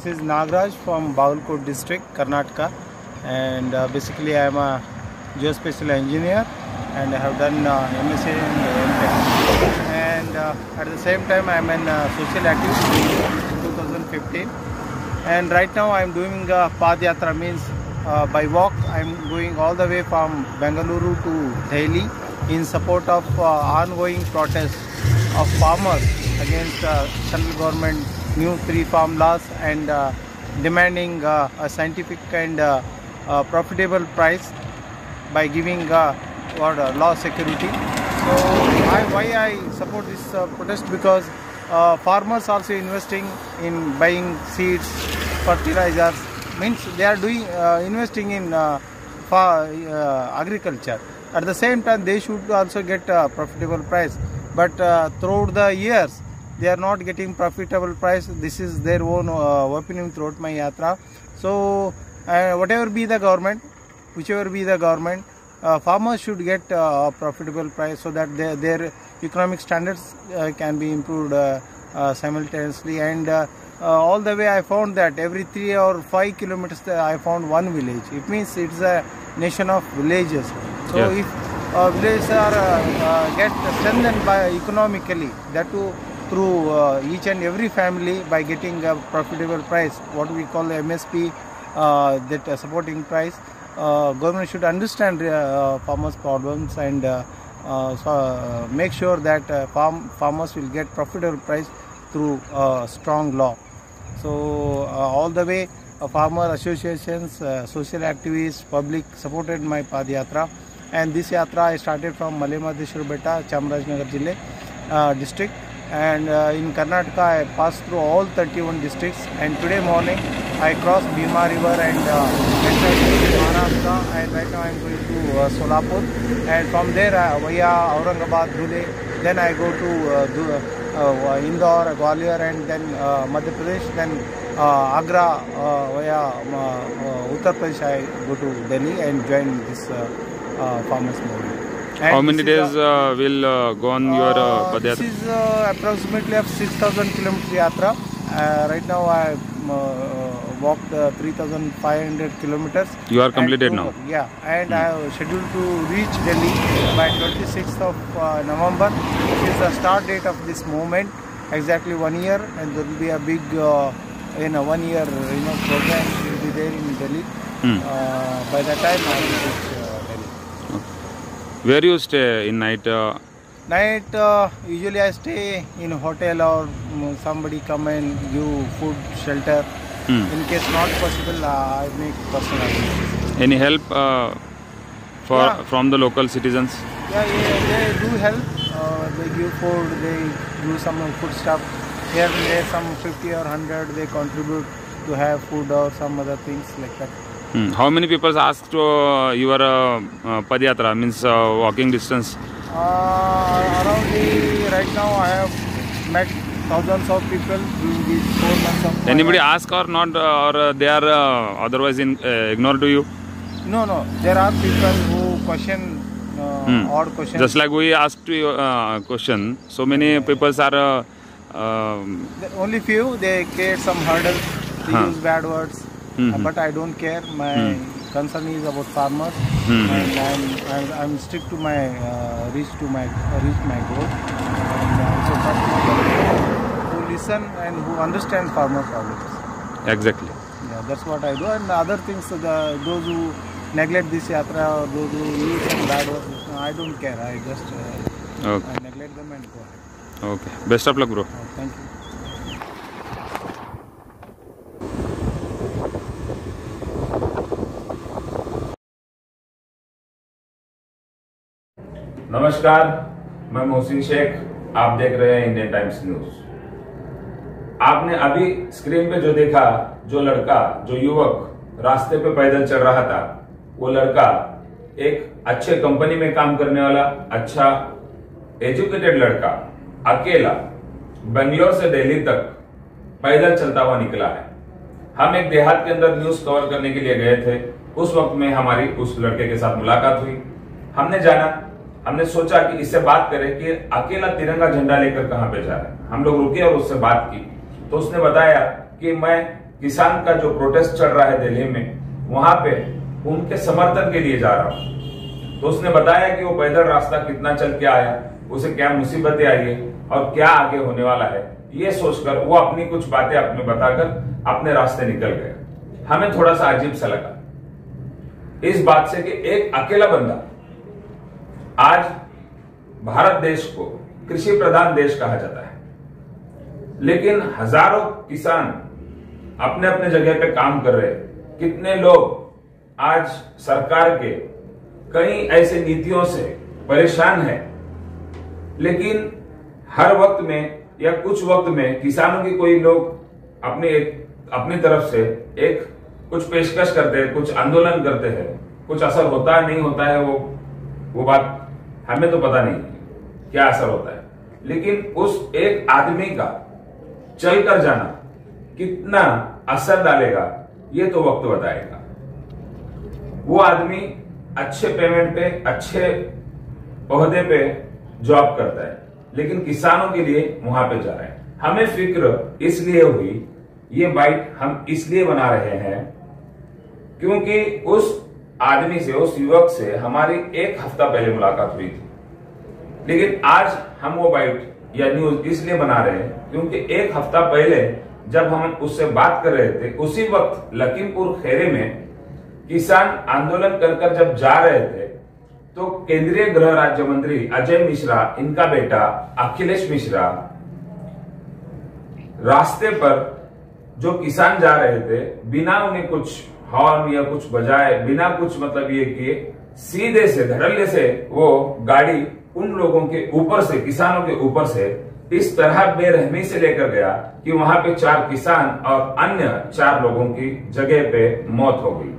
This is Nagraj from Bawalkot district, Karnataka, and basically I am a geospatial engineer and I have done MSc and MTech. And at the same time I am an social activist in 2015. And right now I am doing Padyatra, means by walk I am going all the way from Bengaluru to Delhi in support of ongoing protests of farmers against central government new 3 farm laws and demanding a scientific and profitable price by giving law security. So why I support this protest? Because farmers also investing in buying seeds, fertilizers, means they are doing investing in agriculture. At the same time they should also get a profitable price, but throughout the years they are not getting profitable price. This is their own opinion throughout my yatra. So whatever be the government, whichever be the government, farmers should get a profitable price so that their economic standards can be improved simultaneously. And all the way I found that every 3 or 5 kilometers I found one village. It means it's a nation of villages. So if villages are get strengthened by economically, that too through each and every family by getting a profitable price, what we call MSP, that supporting price, government should understand farmers' problems and make sure that farmers will get profitable price through strong law. So all the way farmer associations, social activists, public supported my Padyatra. And this yatra I started from Malemadeshwar Betta, Chamarajanagar Jilla district, and in Karnataka I passed through all 31 districts, and today morning I crossed Bhima river and entered Maharashtra, and right now I am going to Solapur, and from there via Aurangabad, Dhule, then I go to Indore, Gwalior, and then Madhya Pradesh, then Agra via Uttar Pradesh I go to Delhi and join this farmers movement. And how many days will go on your Padyatra? This is approximately of 6,000 kilometers yatra. Right now I walked 3,500 kilometers. You are completed now? Yeah, and I have scheduled to reach Delhi by 26th of November, which is the start date of this movement. Exactly 1 year, and there will be a big in a 1 year program will be there in Delhi. By that time I will reach Delhi. Where you stay in night? Night usually I stay in a hotel or somebody come and give food, shelter. In case not possible, I make personal arrangements. Any help from the local citizens? Yeah, they do help. They give food, they give some food stuff. Here and there, some 50 or 100 they contribute to have food or some other things like that. How many people asked your Padyatra, means walking distance? Around right now I have met thousands of people during these 4 months of Anybody ask or not, or they are otherwise ignored to you? No. There are people who question odd questions. Just like we asked you question, so many people are... only few, they create some hurdles, they use bad words. But I don't care. My concern is about farmers, and I'm stick to my reach my goal. And also who listen and who understand farmer problems. Exactly. Yeah, that's what I do. And other things, those who neglect this yatra or those who use some bad words, I don't care. I just I neglect them and go ahead. Okay. Best of luck, bro. Thank you. नमस्कार, मैं मोहसिन शेख, आप देख रहे हैं Indian times news. आपने अभी screen पे जो देखा, जो लड़का, जो युवक रास्ते पे पैदल चल रहा था, वो लड़का एक अच्छे कंपनी में काम करने वाला, अच्छा एजुकेटेड लड़का, अकेला बेंगलोर से दिल्ली तक पैदल चलता हुआ निकला है। हम एक देहात के अंदर न्यूज कवर करने के लिए गए थे। उस वक्त में हमारी उस लड़के के साथ मुलाकात हुई। हमने जाना, हमने सोचा कि इससे बात करें कि अकेला तिरंगा झंडा लेकर कहां पे जा रहा है। हम लोग रुके और उससे बात की, तो उसने बताया कि मैं किसान का जो प्रोटेस्ट चल रहा है दिल्ली में, वहां पे उनके समर्थन के लिए जा रहा हूं। तो उसने बताया कि वो पैदल रास्ता कितना चल के आया, उसे क्या मुसीबतें आई है और क्या आगे होने वाला है, ये सोचकर वो अपनी कुछ बातें अपने बताकर अपने रास्ते निकल गए। हमें थोड़ा सा अजीब सा लगा इस बात से कि एक अकेला बंदा, आज भारत देश को कृषि प्रधान देश कहा जाता है, लेकिन हजारों किसान अपने अपने जगह पे काम कर रहे हैं। कितने लोग आज सरकार के कई ऐसे नीतियों से परेशान हैं, लेकिन हर वक्त में या कुछ वक्त में किसानों की कोई लोग अपनी तरफ से एक कुछ पेशकश करते हैं, कुछ आंदोलन करते हैं, कुछ असर होता है नहीं होता है, वो बात हमें तो पता नहीं क्या असर होता है, लेकिन उस एक आदमी का चलकर जाना कितना असर डालेगा ये तो वक्त बताएगा। वो आदमी अच्छे पेमेंट पे, अच्छे ओहदे पे जॉब करता है, लेकिन किसानों के लिए वहां पे जा रहा है। हमें फिक्र इसलिए हुई, ये बाइट हम इसलिए बना रहे हैं क्योंकि उस आदमी से, उस युवक से हमारी एक हफ्ता पहले मुलाकात हुई थी, लेकिन आज हम वो बाइट या न्यूज इसलिए बना रहे हैं क्योंकि एक हफ्ता पहले जब हम उससे बात कर रहे थे, उसी वक्त लखीमपुर खीरी में किसान आंदोलन कर जब जा रहे थे, तो केंद्रीय गृह राज्य मंत्री अजय मिश्रा, इनका बेटा अखिलेश मिश्रा, रास्ते पर जो किसान जा रहे थे, बिना उन्हें कुछ हॉर्न या कुछ बजाए, बिना कुछ मतलब ये किए, सीधे से धड़ल्ले से वो गाड़ी उन लोगों के ऊपर से, किसानों के ऊपर से इस तरह बेरहमी से लेकर गया कि वहां पे 4 किसान और अन्य 4 लोगों की जगह पे मौत हो गई।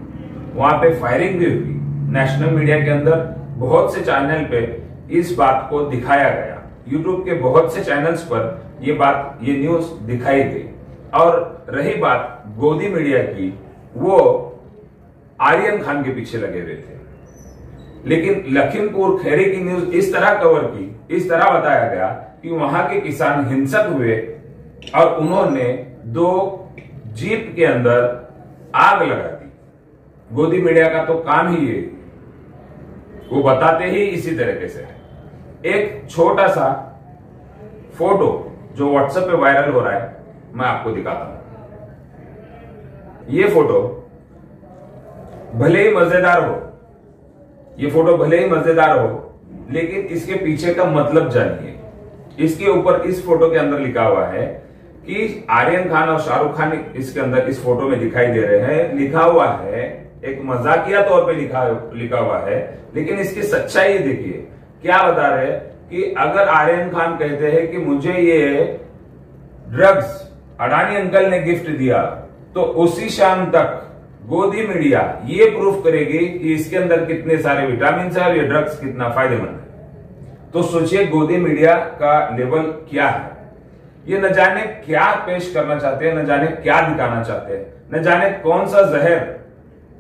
वहां पे फायरिंग भी हुई। नेशनल मीडिया के अंदर बहुत से चैनल पे इस बात को दिखाया गया, यूट्यूब के बहुत से चैनल्स पर ये न्यूज दिखाई गई। और रही बात गोदी मीडिया की, वो आर्यन खान के पीछे लगे हुए थे, लेकिन लखीमपुर खीरी की न्यूज इस तरह कवर की, इस तरह बताया गया कि वहां के किसान हिंसक हुए और उन्होंने 2 जीप के अंदर आग लगा दी। गोदी मीडिया का तो काम ही ये, वो बताते ही इसी तरीके से। एक छोटा सा फोटो जो व्हाट्सएप पे वायरल हो रहा है, मैं आपको दिखाता हूं। ये फोटो भले ही मजेदार हो, ये फोटो भले ही मजेदार हो, लेकिन इसके पीछे का मतलब जानिए। इसके ऊपर, इस फोटो के अंदर लिखा हुआ है कि आर्यन खान और शाहरुख खान इसके अंदर इस फोटो में दिखाई दे रहे हैं। लिखा हुआ है, एक मजाकिया तौर पे लिखा हुआ है, लेकिन इसकी सच्चाई देखिए। क्या बता रहे हैं कि अगर आर्यन खान कहते हैं कि मुझे ये ड्रग्स अडानी अंकल ने गिफ्ट दिया, तो उसी शाम तक गोदी मीडिया ये प्रूफ करेगी कि इसके अंदर कितने सारे विटामिन है और ये ड्रग्स कितना फायदेमंद है। तो सोचिए गोदी मीडिया का लेवल क्या है। ये न जाने क्या पेश करना चाहते हैं, न जाने क्या दिखाना चाहते हैं, न जाने कौन सा जहर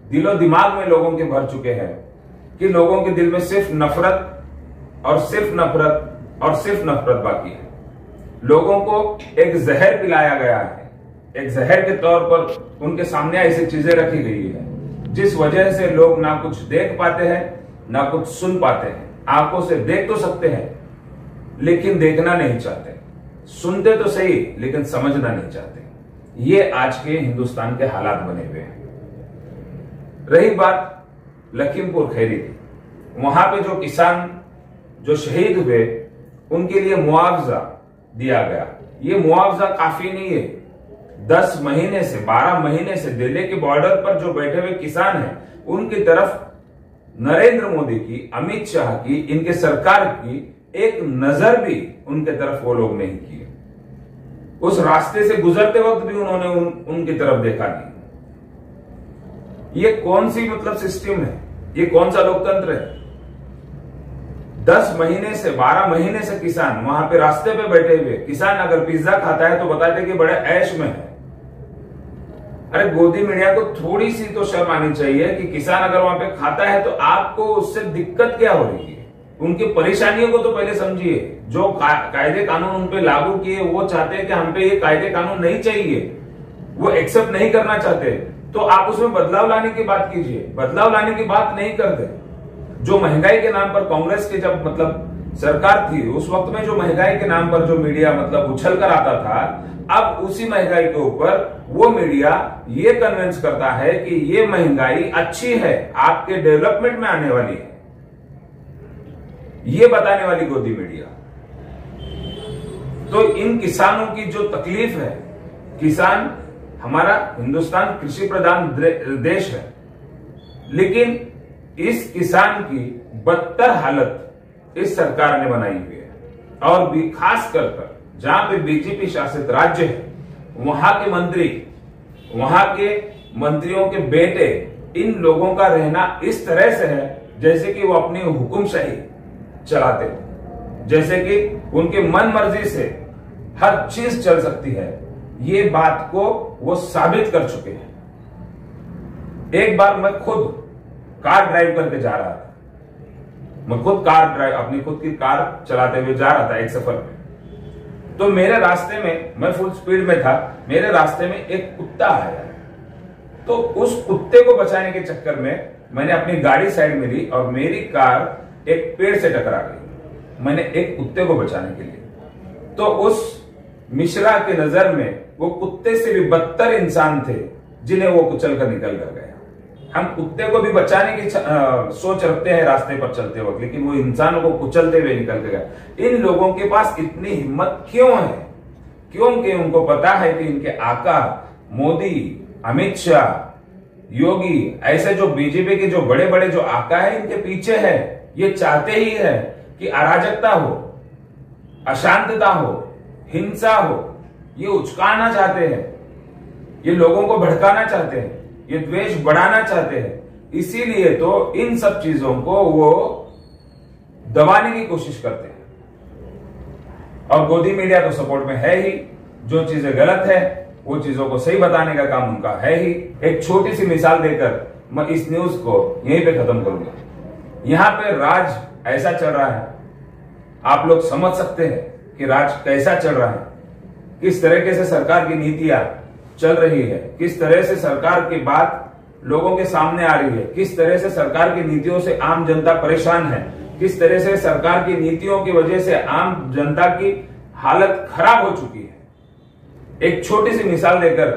दिलो दिमाग में लोगों के भर चुके हैं कि लोगों के दिल में सिर्फ नफरत और सिर्फ नफरत और सिर्फ नफरत बाकी है। लोगों को एक जहर पिलाया गया है, एक जहर के तौर पर उनके सामने ऐसी चीजें रखी गई है जिस वजह से लोग ना कुछ देख पाते हैं ना कुछ सुन पाते हैं। आंखों से देख तो सकते हैं लेकिन देखना नहीं चाहते, सुनते तो सही लेकिन समझना नहीं चाहते। ये आज के हिंदुस्तान के हालात बने हुए हैं। रही बात लखीमपुर खीरी की, वहां पे जो किसान जो शहीद हुए उनके लिए मुआवजा दिया गया। ये मुआवजा काफी नहीं है। 10 महीने से 12 महीने से दिल्ली के बॉर्डर पर जो बैठे हुए किसान हैं, उनकी तरफ नरेंद्र मोदी की, अमित शाह की, इनके सरकार की एक नजर भी उनके तरफ वो लोग नहीं किए। उस रास्ते से गुजरते वक्त भी उन्होंने उनकी तरफ देखा नहीं। ये कौन सी मतलब सिस्टम है? ये कौन सा लोकतंत्र है? 10 महीने से 12 महीने से किसान वहां पे रास्ते पे बैठे हुए। किसान अगर पिज्जा खाता है तो बताते कि बड़े ऐश में है। अरे गोदी मीडिया को थोड़ी सी तो शर्म आनी चाहिए कि किसान अगर वहां पे खाता है तो आपको उससे दिक्कत क्या हो रही है। उनकी परेशानियों को तो पहले समझिए। जो कायदे कानून उन पे लागू किए वो चाहते हैं कि हम पे ये कायदे कानून नहीं चाहिए। वो एक्सेप्ट नहीं करना चाहते, तो आप उसमें बदलाव लाने की बात कीजिए। बदलाव लाने की बात नहीं करते। जो महंगाई के नाम पर कांग्रेस के जब सरकार थी, उस वक्त में जो महंगाई के नाम पर जो मीडिया उछल कर आता था, अब उसी महंगाई के ऊपर वो मीडिया ये कन्विंस करता है कि ये महंगाई अच्छी है, आपके डेवलपमेंट में आने वाली है, ये बताने वाली गोदी मीडिया। तो इन किसानों की जो तकलीफ है, किसान, हमारा हिंदुस्तान कृषि प्रधान देश है, लेकिन इस किसान की बदतर हालत इस सरकार ने बनाई हुई है। और भी खास कर जहां पे बीजेपी शासित राज्य है, वहां के मंत्री, वहां के मंत्रियों के बेटे, इन लोगों का रहना इस तरह से है जैसे कि वो अपनी हुकुमशाही चलाते हैं, जैसे कि उनके मन मर्जी से हर चीज चल सकती है। ये बात को वो साबित कर चुके हैं। एक बार मैं खुद कार ड्राइव करके जा रहा था, मैं खुद अपनी खुद की कार चलाते हुए जा रहा था एक सफर में, तो मेरे रास्ते में, मैं फुल स्पीड में था, मेरे रास्ते में एक कुत्ता आया। तो उस कुत्ते को बचाने के चक्कर में मैंने अपनी गाड़ी साइड में ली और मेरी कार एक पेड़ से टकरा गई, मैंने एक कुत्ते को बचाने के लिए। तो उस मिश्रा की नजर में वो कुत्ते से भी बदतर इंसान थे, जिन्हें वो कुचल कर निकल कर गया। हम कुत्ते को भी बचाने की सोच रखते हैं रास्ते पर चलते वक्त, लेकिन वो इंसानों को कुचलते हुए निकल के गया। इन लोगों के पास इतनी हिम्मत क्यों है? क्योंकि उनको पता है कि इनके आका मोदी, अमित शाह, योगी, ऐसे जो बीजेपी के जो बड़े बड़े जो आका है, इनके पीछे है। ये चाहते ही है कि अराजकता हो, अशांतता हो, हिंसा हो। ये उचकाना चाहते हैं, ये लोगों को भड़काना चाहते हैं, ये द्वेष बढ़ाना चाहते हैं। इसीलिए तो इन सब चीजों को वो दबाने की कोशिश करते हैं। और गोदी मीडिया तो सपोर्ट में है ही, जो चीजें गलत है वो चीजों को सही बताने का काम उनका है ही। एक छोटी सी मिसाल देकर मैं इस न्यूज को यहीं पे खत्म करूंगा। यहां पे राज ऐसा चल रहा है, आप लोग समझ सकते हैं कि राज कैसा चल रहा है, किस तरीके से सरकार की नीतियां चल रही है, किस तरह से सरकार की बात लोगों के सामने आ रही है, किस तरह से सरकार की नीतियों से आम जनता परेशान है, किस तरह से सरकार की नीतियों की वजह से आम जनता की हालत खराब हो चुकी है। एक छोटी सी मिसाल देकर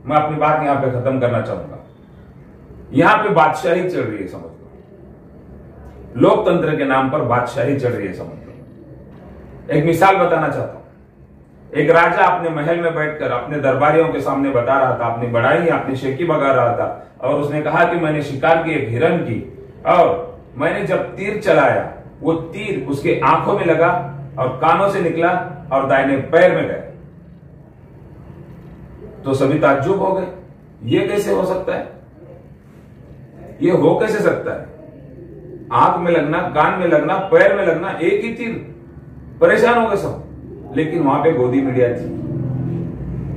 मैं अपनी बात यहां पे खत्म करना चाहूंगा। यहां पे बादशाही चल रही है, समझ लो, लोकतंत्र के नाम पर बादशाही चल रही है, समझ लो। एक मिसाल बताना चाहता हूं। एक राजा अपने महल में बैठकर अपने दरबारियों के सामने बता रहा था, अपनी बड़ाई, अपनी शेखी बगा रहा था, और उसने कहा कि मैंने शिकार की एक हिरन की, और मैंने जब तीर चलाया, वो तीर उसके आंखों में लगा और कानों से निकला और दाहिने पैर में गया। तो सभी ताज्जुब हो गए, ये कैसे हो सकता है? ये हो कैसे सकता है? आंख में लगना, कान में लगना, पैर में लगना, एक ही तीर। परेशान हो गए सब। लेकिन वहां पे गोदी मीडिया थी,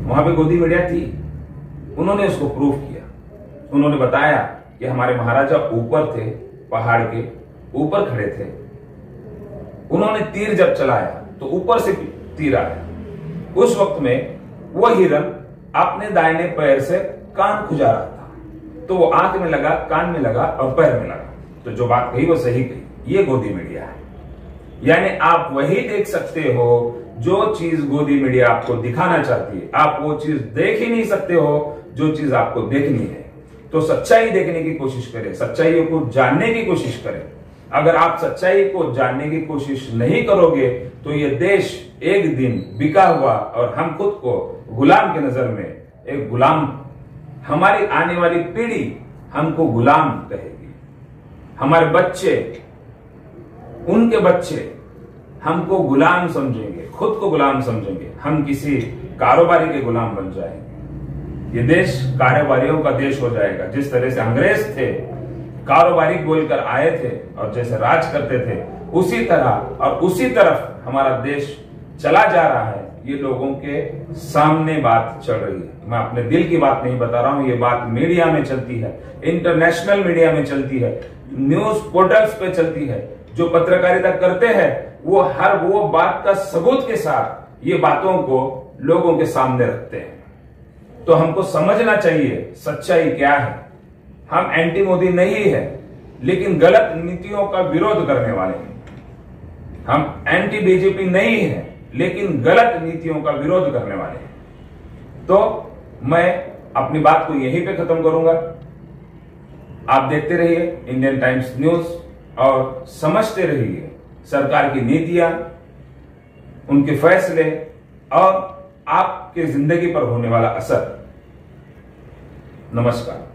वहां पे गोदी मीडिया थी। उन्होंने उसको प्रूव किया। उन्होंने बताया कि हमारे महाराजा ऊपर थे, पहाड़ के ऊपर खड़े थे, उन्होंने तीर जब चलाया तो ऊपर से तीर आया। उस वक्त में वह हिरन अपने दाहिने पैर से कान खुजा रहा था, तो वो आंख में लगा, कान में लगा और पैर में लगा। तो जो बात कही वो सही कही। ये गोदी मीडिया है। यानी आप वही देख सकते हो जो चीज गोदी मीडिया आपको दिखाना चाहती है। आप वो चीज देख ही नहीं सकते हो जो चीज आपको देखनी है। तो सच्चाई देखने की कोशिश करें, सच्चाई को जानने की कोशिश करें। अगर आप सच्चाई को जानने की कोशिश नहीं करोगे तो ये देश एक दिन बिका हुआ, और हम खुद को गुलाम की नजर में एक गुलाम, हमारी आने वाली पीढ़ी हमको गुलाम कहेगी। हमारे बच्चे, उनके बच्चे हमको गुलाम समझेंगे, खुद को गुलाम समझेंगे। हम किसी कारोबारी के गुलाम बन जाएंगे। ये देश कारोबारियों का देश हो जाएगा। जिस तरह से अंग्रेज थे, कारोबारी बोलकर आए थे और जैसे राज करते थे, उसी तरह और उसी तरफ हमारा देश चला जा रहा है। ये लोगों के सामने बात चल रही है। मैं अपने दिल की बात नहीं बता रहा हूं, ये बात मीडिया में चलती है, इंटरनेशनल मीडिया में चलती है, न्यूज पोर्टल्स पे चलती है। जो पत्रकारिता करते हैं वो हर वो बात का सबूत के साथ ये बातों को लोगों के सामने रखते हैं। तो हमको समझना चाहिए सच्चाई क्या है। हम एंटी मोदी नहीं है, लेकिन गलत नीतियों का विरोध करने वाले हैं। हम एंटी बीजेपी नहीं है, लेकिन गलत नीतियों का विरोध करने वाले हैं। तो मैं अपनी बात को यहीं पे खत्म करूंगा। आप देखते रहिए इंडियन टाइम्स न्यूज और समझते रहिए सरकार की नीतियां, उनके फैसले और आपके जिंदगी पर होने वाला असर। नमस्कार।